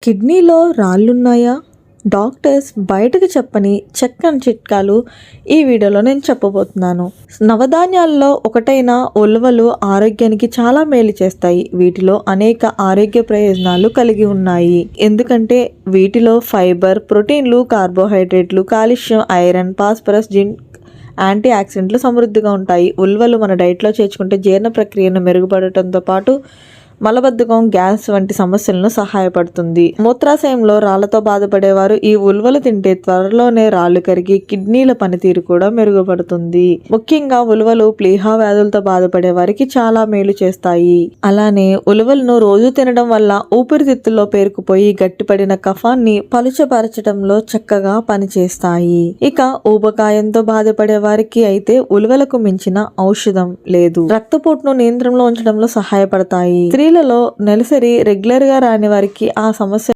కిడ్నీలో రాళ్ళున్నాయా? డాక్టర్స్ బయటకు చెప్పని చక్కని చిట్కాలు ఈ వీడియోలో నేను చెప్పబోతున్నాను. నవధాన్యాల్లో ఒకటైన ఉలవలు ఆరోగ్యానికి చాలా మేలు చేస్తాయి. వీటిలో అనేక ఆరోగ్య ప్రయోజనాలు కలిగి ఉన్నాయి. ఎందుకంటే వీటిలో ఫైబర్, ప్రోటీన్లు, కార్బోహైడ్రేట్లు, calcium, iron, phosphorus, zinc, anti ఆక్సిడెంట్లు సమృద్ధిగా ఉంటాయి. ఉలవలు మన డైట్లో చేర్చుకుంటే జీర్ణ ప్రక్రియను మెరుగుపడటంతో పాటు మలబద్ధకం, గ్యాస్ వంటి సమస్యలను సహాయపడుతుంది. మూత్రాశయంలో రాళ్లతో బాధపడేవారు ఈ ఉలవలు తింటే త్వరలోనే రాళ్లు కరిగి కిడ్నీల పనితీరు కూడా మెరుగుపడుతుంది. ముఖ్యంగా ఉలవలు ప్లీహా వ్యాధులతో బాధపడే వారికి చాలా మేలు చేస్తాయి. అలానే ఉలవలను రోజు తినడం వల్ల ఊపిరితిత్తుల్లో పేరుకుపోయి గట్టిపడిన కఫాన్ని పలుచపరచడంలో చక్కగా పనిచేస్తాయి. ఇక ఊబకాయంతో బాధపడే వారికి అయితే ఉలవలకు మించిన ఔషధం లేదు. రక్తపోటును నియంత్రణలో ఉంచడంలో సహాయపడతాయి. స్త్రీలలో నెలసరి రెగ్యులర్ గా రాని వారికి ఆ సమస్య